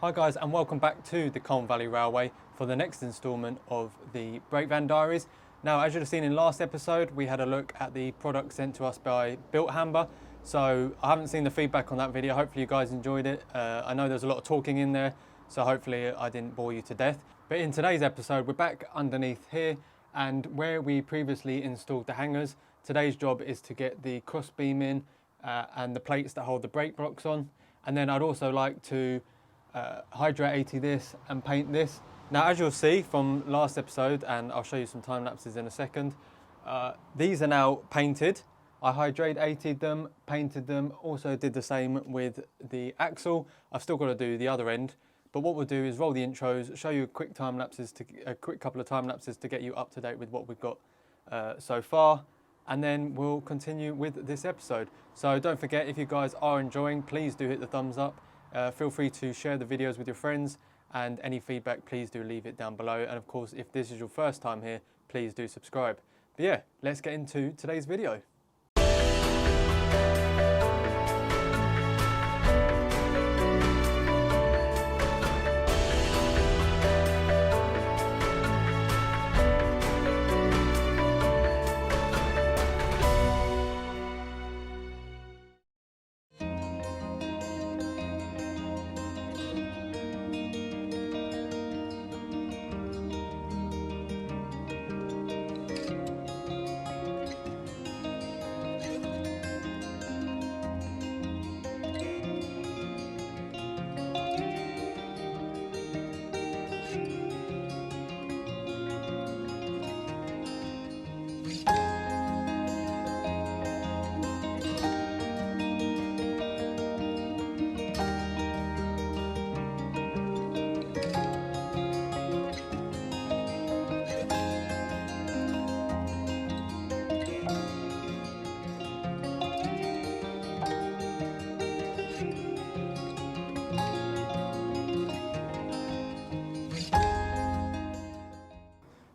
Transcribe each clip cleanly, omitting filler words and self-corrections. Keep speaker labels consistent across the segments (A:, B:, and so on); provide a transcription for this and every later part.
A: Hi guys, and welcome back to the Colne Valley Railway for the next instalment of the Brake Van Diaries. Now, as you've seen in last episode, we had a look at the product sent to us by Built Hamber. So I haven't seen the feedback on that video. Hopefully you guys enjoyed it. I know there's a lot of talking in there, so hopefully I didn't bore you to death. But in today's episode, we're back underneath here, and where we previously installed the hangers, today's job is to get the cross beam in and the plates that hold the brake blocks on. And then I'd also like to Hydra 80 this and paint this. Now, as you'll see from last episode, and I'll show you some time lapses in a second, these are now painted. I hydrate 80'd them, painted them, also did the same with the axle. I've still got to do the other end, but what we'll do is roll the intros, show you a quick couple of time lapses to get you up to date with what we've got so far, and then we'll continue with this episode. So don't forget, if you guys are enjoying, please do hit the thumbs up. Feel free to share the videos with your friends, and any feedback, please do leave it down below. And of course, if this is your first time here, please do subscribe. But yeah, let's get into today's video.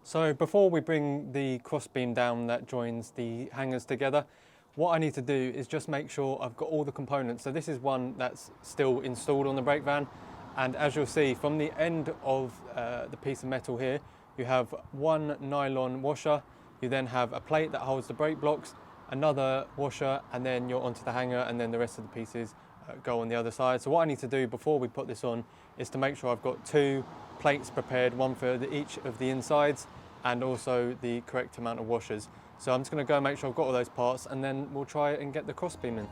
A: So before we bring the crossbeam down that joins the hangers together, what I need to do is just make sure I've got all the components. So this is one that's still installed on the brake van. And as you'll see, from the end of the piece of metal here, you have one nylon washer. You then have a plate that holds the brake blocks, another washer, and then you're onto the hanger, and then the rest of the pieces go on the other side. So what I need to do before we put this on is to make sure I've got two plates prepared, one for each of the insides, and also the correct amount of washers. So I'm just going to go and make sure I've got all those parts, and then we'll try and get the crossbeam in.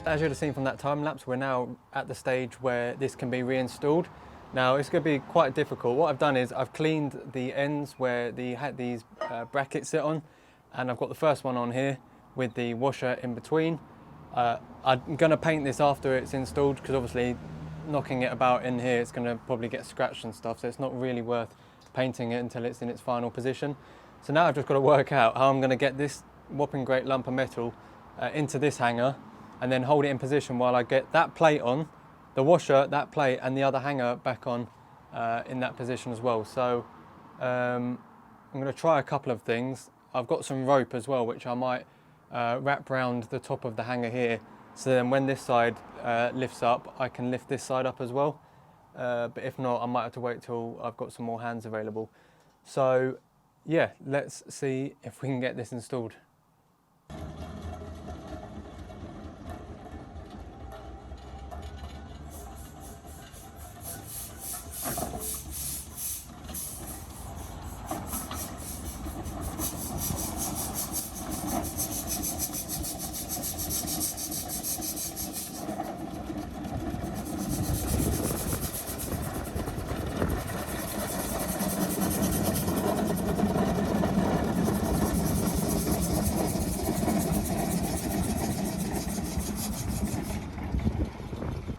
A: As you'd have seen from that time lapse, we're now at the stage where this can be reinstalled. Now, it's going to be quite difficult. What I've done is I've cleaned the ends where these brackets sit on, and I've got the first one on here with the washer in between. I'm going to paint this after it's installed, because obviously knocking it about in here, it's going to probably get scratched and stuff, so it's not really worth painting it until it's in its final position. So now I've just got to work out how I'm going to get this whopping great lump of metal into this hanger, and then hold it in position while I get that plate on, the washer, that plate, and the other hanger back on in that position as well. So I'm going to try a couple of things. I've got some rope as well, which I might wrap around the top of the hanger here, so then when this side lifts up, I can lift this side up as well. But if not, I might have to wait till I've got some more hands available. So yeah, let's see if we can get this installed.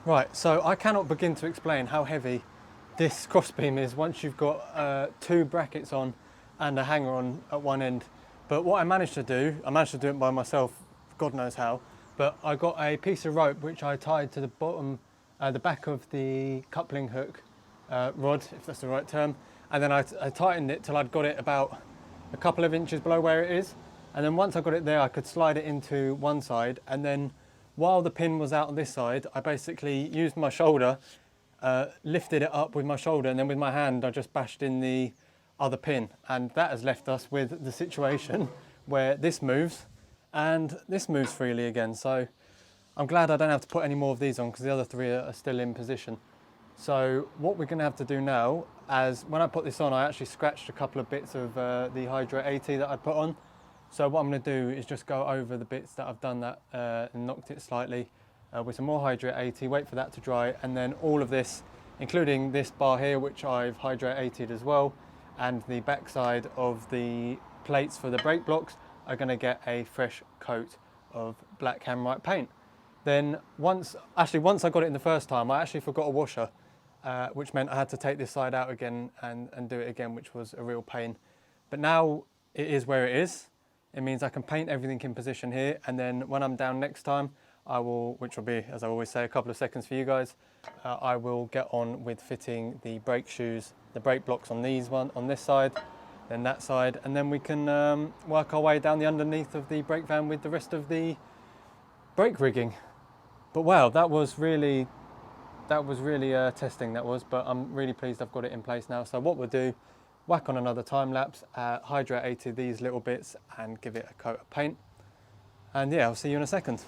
A: Right, so I cannot begin to explain how heavy this crossbeam is once you've got two brackets on and a hanger on at one end. But what I managed to do it by myself, God knows how, but I got a piece of rope which I tied to the bottom, the back of the coupling hook rod, if that's the right term, and then I tightened it till I'd got it about a couple of inches below where it is, and then once I got it there I could slide it into one side, and then while the pin was out on this side I basically used my shoulder, lifted it up with my shoulder, and then with my hand I just bashed in the other pin, and that has left us with the situation where this moves and this moves freely again. So I'm glad I don't have to put any more of these on because the other three are still in position. So what we're going to have to do now, as when I put this on I actually scratched a couple of bits of the Hydra 80 that I put on. So what I'm going to do is just go over the bits that I've done that and knocked it slightly with some more Hydra 80, wait for that to dry, and then all of this, including this bar here which I've Hydra 80'd as well, and the backside of the plates for the brake blocks, are going to get a fresh coat of black Hammerite paint. Then once I got it in the first time, I actually forgot a washer, which meant I had to take this side out again and do it again, which was a real pain. But now it is where it is. It means I can paint everything in position here, and then when I'm down next time, I will, which will be, as I always say, a couple of seconds for you guys, I will get on with fitting the brake shoes, the brake blocks on this side, then that side, and then we can work our way down the underneath of the brake van with the rest of the brake rigging. But wow, that was really testing, that was, but I'm really pleased I've got it in place now. So what we'll do, whack on another time lapse, Hydra 80 these little bits and give it a coat of paint. And yeah, I'll see you in a second.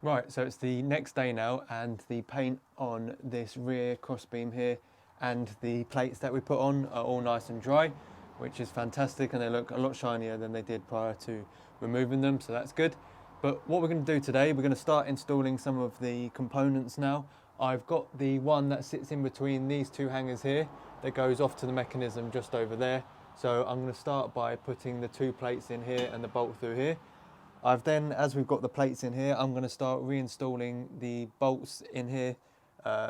A: Right, so it's the next day now, and the paint on this rear crossbeam here and the plates that we put on are all nice and dry, which is fantastic, and they look a lot shinier than they did prior to removing them, so that's good. But what we're going to do today, we're going to start installing some of the components now. I've got the one that sits in between these two hangers here that goes off to the mechanism just over there. So I'm going to start by putting the two plates in here and the bolt through here. I've then, as we've got the plates in here, I'm going to start reinstalling the bolts in here,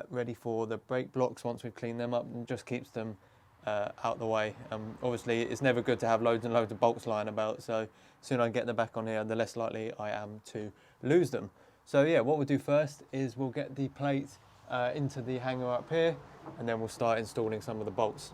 A: ready for the brake blocks once we've cleaned them up, and just keeps them out the way. Obviously, it's never good to have loads and loads of bolts lying about, so the sooner I get them back on here, the less likely I am to lose them. So yeah, what we'll do first is we'll get the plate into the hanger up here, and then we'll start installing some of the bolts.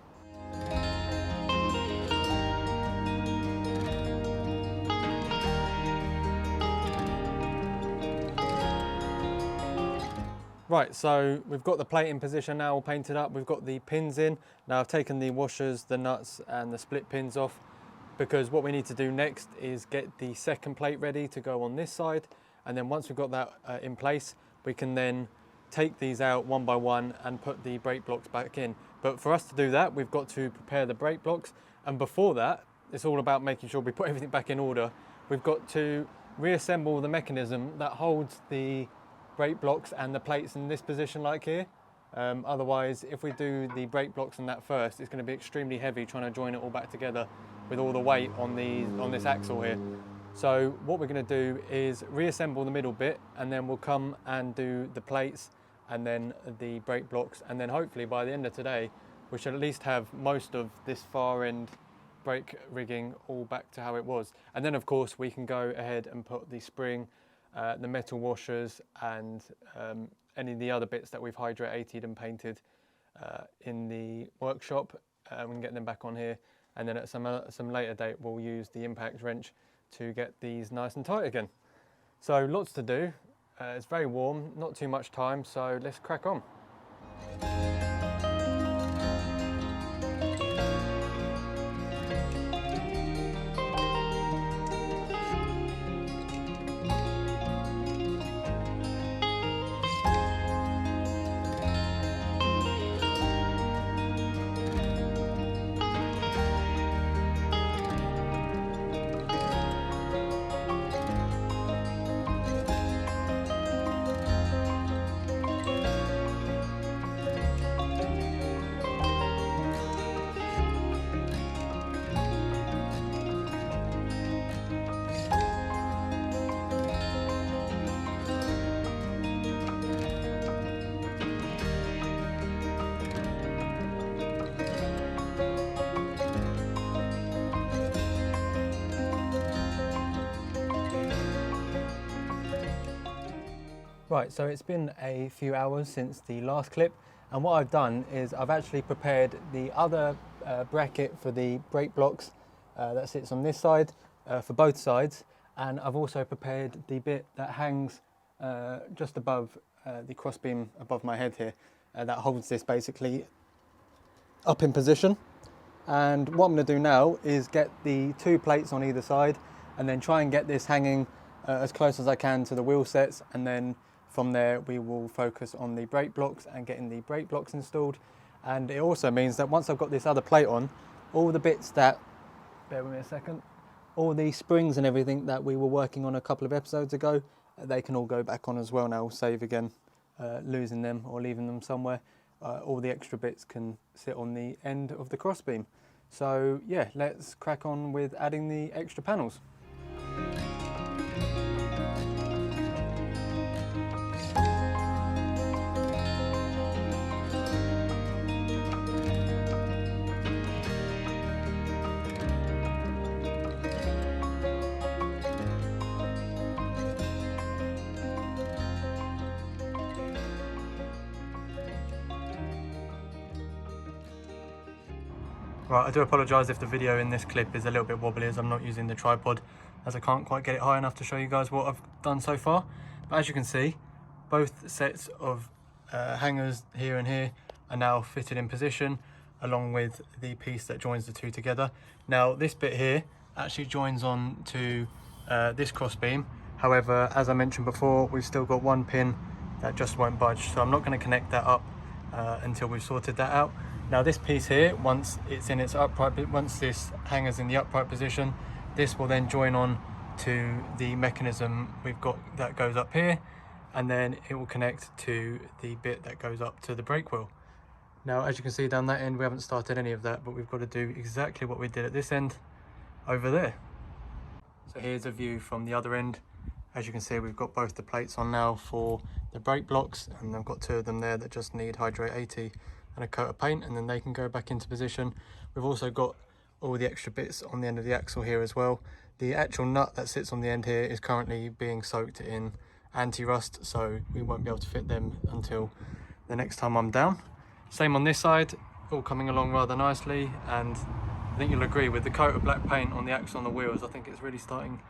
A: Right, so we've got the plate in position now, all painted up. We've got the pins in. Now I've taken the washers, the nuts and the split pins off, because what we need to do next is get the second plate ready to go on this side. And then once we've got that in place, we can then take these out one by one and put the brake blocks back in. But for us to do that, we've got to prepare the brake blocks. And before that, it's all about making sure we put everything back in order. We've got to reassemble the mechanism that holds the brake blocks and the plates in this position like here. Otherwise, if we do the brake blocks and that first, it's going to be extremely heavy trying to join it all back together with all the weight on this axle here. So what we're going to do is reassemble the middle bit, and then we'll come and do the plates and then the brake blocks, and then hopefully by the end of today we should at least have most of this far end brake rigging all back to how it was. And then of course we can go ahead and put the spring, the metal washers and any of the other bits that we've Hydra 80'd and painted in the workshop. We can get them back on here, and then at some later date we'll use the impact wrench to get these nice and tight again. So lots to do. It's very warm, not too much time, so let's crack on. Right, so it's been a few hours since the last clip, and what I've done is I've actually prepared the other bracket for the brake blocks that sits on this side for both sides, and I've also prepared the bit that hangs just above the crossbeam above my head here that holds this basically up in position. And what I'm going to do now is get the two plates on either side and then try and get this hanging as close as I can to the wheel sets, and then from there we will focus on the brake blocks and getting the brake blocks installed. And it also means that once I've got this other plate on, all the bits that, bear with me a second, all the springs and everything that we were working on a couple of episodes ago, they can all go back on as well now, save again losing them or leaving them somewhere. All the extra bits can sit on the end of the crossbeam. So yeah, let's crack on with adding the extra panels. Right, I do apologise if the video in this clip is a little bit wobbly as I'm not using the tripod, as I can't quite get it high enough to show you guys what I've done so far. But as you can see, both sets of hangers here and here are now fitted in position, along with the piece that joins the two together. Now this bit here actually joins on to this crossbeam. However, as I mentioned before, we've still got one pin that just won't budge, so I'm not going to connect that up until we've sorted that out. Now this piece here, once it's in its upright, once this hanger's in the upright position, this will then join on to the mechanism we've got that goes up here, and then it will connect to the bit that goes up to the brake wheel. Now as you can see down that end, we haven't started any of that, but we've got to do exactly what we did at this end over there. So here's a view from the other end. As you can see, we've got both the plates on now for the brake blocks, and I've got two of them there that just need hydrate 80 and a coat of paint, and then they can go back into position. We've also got all the extra bits on the end of the axle here as well. The actual nut that sits on the end here is currently being soaked in anti-rust, so we won't be able to fit them until the next time I'm down. Same on this side, all coming along rather nicely, and I think you'll agree with the coat of black paint on the axle and the wheels, I think it's really starting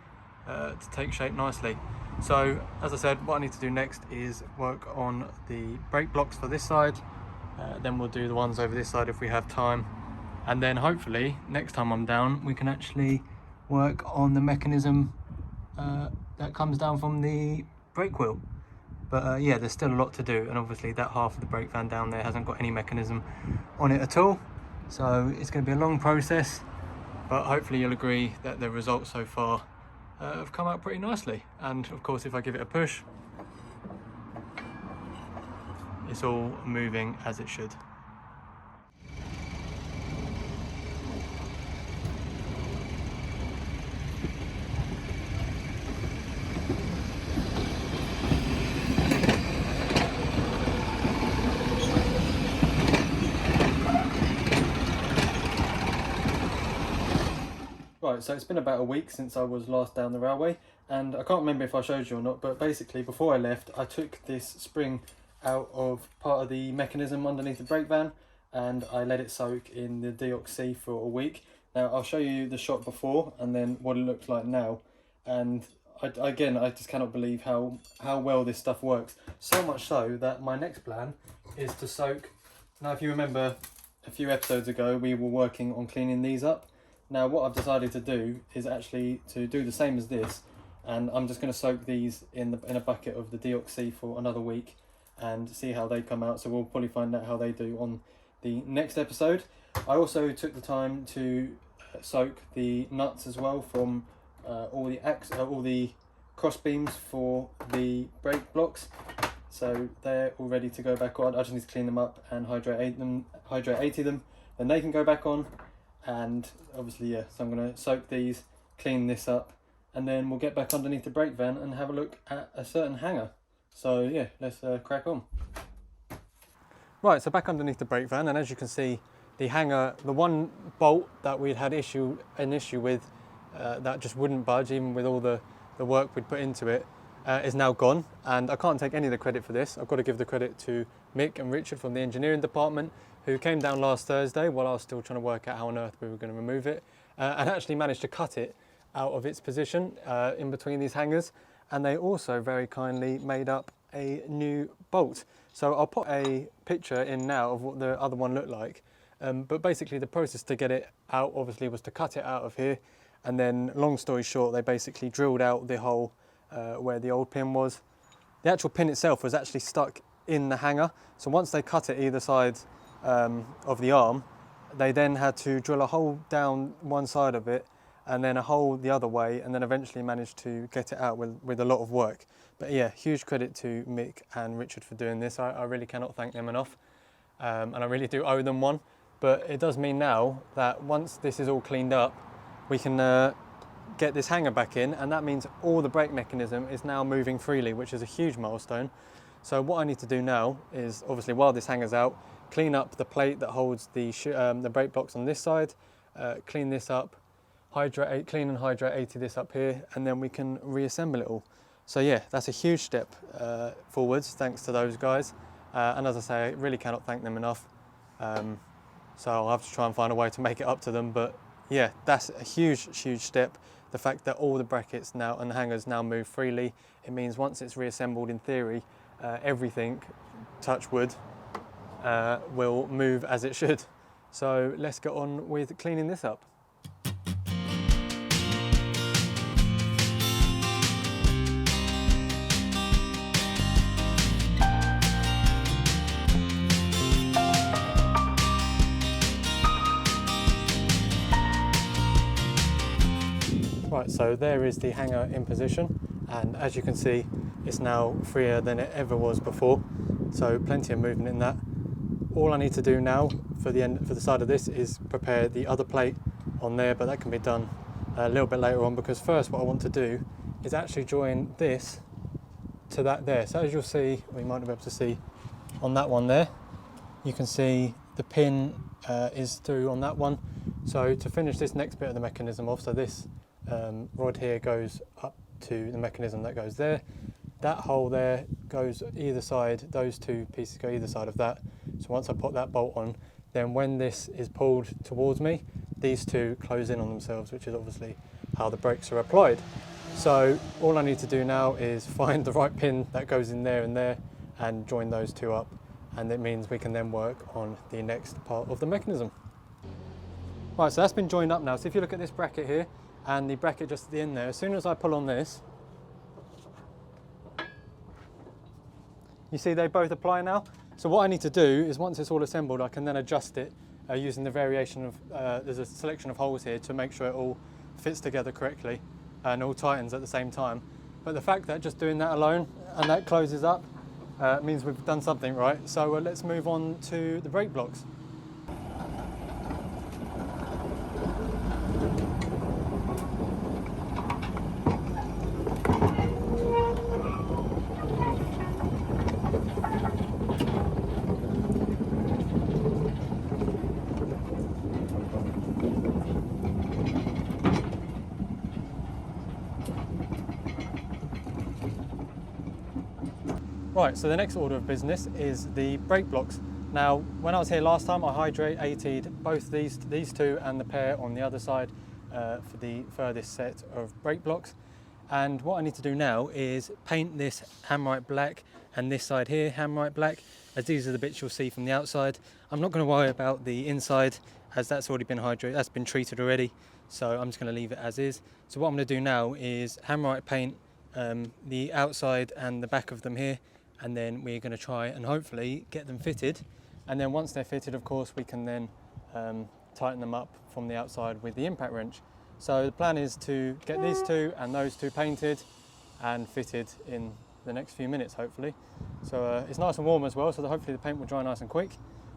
A: to take shape nicely. So as I said, what I need to do next is work on the brake blocks for this side. Then we'll do the ones over this side if we have time, and then hopefully next time I'm down we can actually work on the mechanism that comes down from the brake wheel. But yeah, there's still a lot to do, and obviously that half of the brake van down there hasn't got any mechanism on it at all, so it's going to be a long process, but hopefully you'll agree that the results so far have come out pretty nicely. And of course, if I give it a push, it's all moving as it should. Right, so it's been about a week since I was last down the railway, and I can't remember if I showed you or not, but basically before I left I took this spring out of part of the mechanism underneath the brake van, and I let it soak in the Deox-C for a week. Now I'll show you the shot before and then what it looks like now, and I just cannot believe how well this stuff works. So much so that my next plan is to soak. Now if you remember a few episodes ago we were working on cleaning these up. Now what I've decided to do is actually to do the same as this, and I'm just going to soak these in a bucket of the Deox-C for another week and see how they come out. So we'll probably find out how they do on the next episode. I also took the time to soak the nuts as well from all the cross beams for the brake blocks, so they're all ready to go back on. I just need to clean them up and hydrate 80 them, then they can go back on. And obviously, yeah, so I'm going to soak these, clean this up, and then we'll get back underneath the brake van and have a look at a certain hanger. So yeah, let's crack on. Right, so back underneath the brake van, and as you can see, the hanger, the one bolt that we'd had an issue with, that just wouldn't budge even with all the work we'd put into it, is now gone, and I can't take any of the credit for this. I've got to give the credit to Mick and Richard from the engineering department, who came down last Thursday while I was still trying to work out how on earth we were going to remove it, and actually managed to cut it out of its position in between these hangers. And they also very kindly made up a new bolt. So I'll put a picture in now of what the other one looked like. But basically the process to get it out obviously was to cut it out of here, and then long story short, they basically drilled out the hole where the old pin was. The actual pin itself was actually stuck in the hanger. So once they cut it either side of the arm, they then had to drill a hole down one side of it and then a hole the other way, and then eventually managed to get it out with a lot of work. But yeah, huge credit to Mick and Richard for doing this. I really cannot thank them enough, and I really do owe them one. But it does mean now that once this is all cleaned up, we can get this hanger back in, and that means all the brake mechanism is now moving freely, which is a huge milestone. So what I need to do now is, obviously while this hanger's out, clean up the plate that holds the brake blocks on this side, clean this up, clean and hydrate 80 this up here, and then we can reassemble it all. So yeah, that's a huge step forwards, thanks to those guys. And as I say, I really cannot thank them enough. So I'll have to try and find a way to make it up to them. But yeah, that's a huge, huge step. The fact that all the brackets now and the hangers now move freely, it means once it's reassembled, in theory, everything, touch wood, will move as it should. So let's get on with cleaning this up. Right, so there is the hanger in position, and as you can see, it's now freer than it ever was before. So plenty of movement in that. All I need to do now for the side of this is prepare the other plate on there, but that can be done a little bit later on, because first what I want to do is actually join this to that there. So as you'll see, we might not be able to see on that one there, you can see the pin is through on that one. So to finish this next bit of the mechanism off, so this rod here goes up to the mechanism that goes there. That hole there goes either side, those two pieces go either side of that. So once I put that bolt on, then when this is pulled towards me, these two close in on themselves, which is obviously how the brakes are applied. So all I need to do now is find the right pin that goes in there and join those two up. And it means we can then work on the next part of the mechanism. Right, so that's been joined up now. So if you look at this bracket here, and the bracket just at the end there, as soon as I pull on this, you see they both apply now. So what I need to do is, once it's all assembled, I can then adjust it using the variation of, there's a selection of holes here to make sure it all fits together correctly and all tightens at the same time. But the fact that just doing that alone and that closes up means we've done something right. So let's move on to the brake blocks. Right, so the next order of business is the brake blocks. Now, when I was here last time, I hydrated both these two and the pair on the other side for the furthest set of brake blocks. And what I need to do now is paint this hammerite black and this side here hammerite black, as these are the bits you'll see from the outside. I'm not going to worry about the inside, as that's already been hydrated, that's been treated already. So I'm just going to leave it as is. So what I'm going to do now is hammerite paint the outside and the back of them here, and then we're going to try and hopefully get them fitted. And then once they're fitted, of course, we can then tighten them up from the outside with the impact wrench. So the plan is to get these two and those two painted and fitted in the next few minutes, hopefully. So it's nice and warm as well, so that hopefully the paint will dry nice and quick.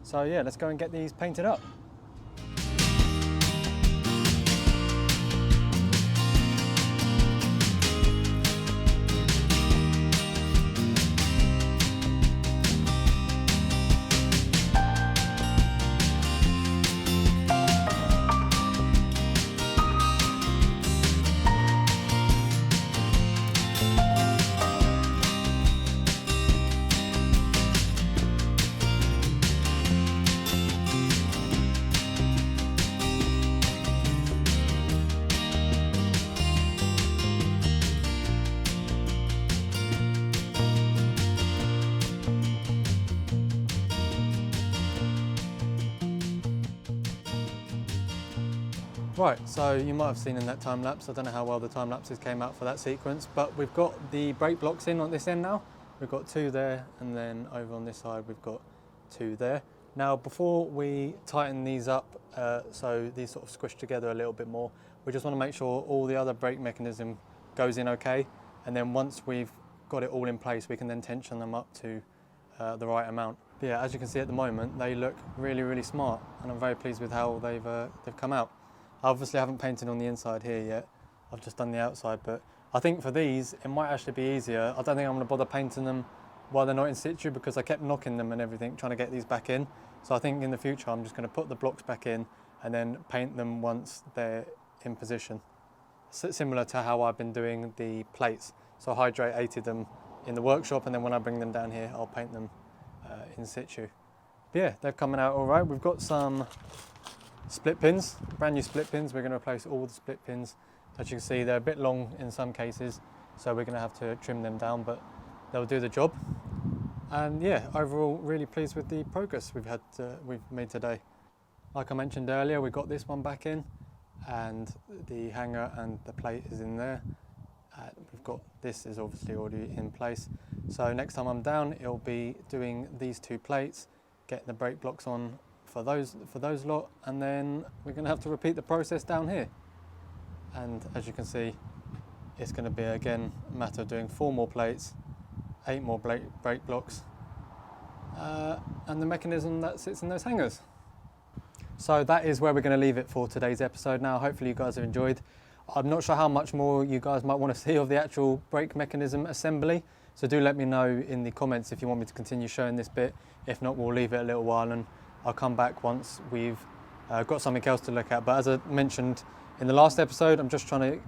A: So yeah, let's go and get these painted up. Right, so you might have seen in that time lapse, I don't know how well the time lapses came out for that sequence, but we've got the brake blocks in on this end now. We've got 2 there, and then over on this side we've got 2 there. Now before we tighten these up, so these sort of squish together a little bit more, we just want to make sure all the other brake mechanism goes in okay, and then once we've got it all in place we can then tension them up to the right amount. But yeah, as you can see at the moment they look really, really smart, and I'm very pleased with how they've come out. I obviously haven't painted on the inside here yet, I've just done the outside, but I think for these it might actually be easier. I don't think I'm going to bother painting them while they're not in situ, because I kept knocking them and everything trying to get these back in. So I think in the future I'm just going to put the blocks back in and then paint them once they're in position. Similar to how I've been doing the plates. So I hydrated them in the workshop, and then when I bring them down here I'll paint them in situ. But yeah, they're coming out all right. We've got some split pins, brand new split pins. We're going to replace all the split pins. As you can see, they're a bit long in some cases, so we're going to have to trim them down, but they'll do the job. And yeah, overall really pleased with the progress we've made today. Like I mentioned earlier, we got this one back in, and the hanger and the plate is in there. We've got this is obviously already in place. So next time I'm down, it'll be doing these 2 plates, getting the brake blocks on for those lot, and then we're going to have to repeat the process down here. And as you can see, it's going to be again a matter of doing 4 more plates, 8 more brake blocks, and the mechanism that sits in those hangers. So that is where we're going to leave it for today's episode now. Hopefully you guys have enjoyed. I'm not sure how much more you guys might want to see of the actual brake mechanism assembly, so do let me know in the comments if you want me to continue showing this bit. If not, we'll leave it a little while and I'll come back once we've got something else to look at. But as I mentioned in the last episode, I'm just trying to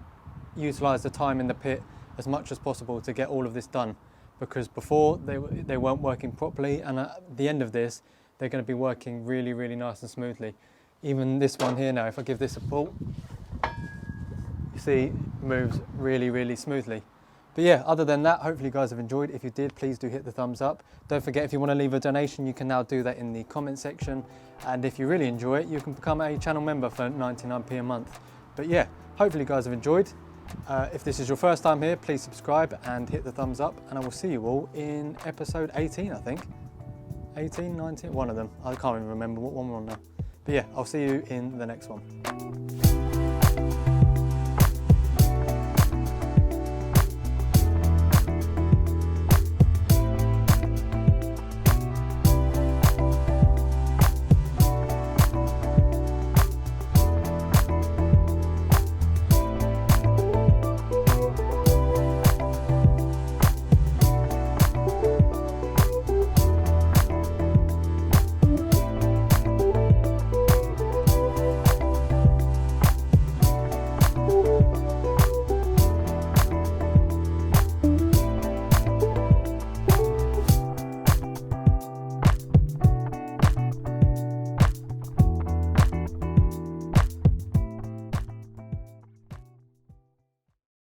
A: utilise the time in the pit as much as possible to get all of this done, because before they weren't working properly, and at the end of this they're going to be working really, really nice and smoothly. Even this one here now, if I give this a pull, you see it moves really, really smoothly. But yeah, other than that, hopefully you guys have enjoyed. If you did, please do hit the thumbs up. Don't forget, if you want to leave a donation, you can now do that in the comment section. And if you really enjoy it, you can become a channel member for 99p a month. But yeah, hopefully you guys have enjoyed. If this is your first time here, please subscribe and hit the thumbs up, and I will see you all in episode 18, I think. 18, 19, one of them. I can't even remember what one we're on now. But yeah, I'll see you in the next one.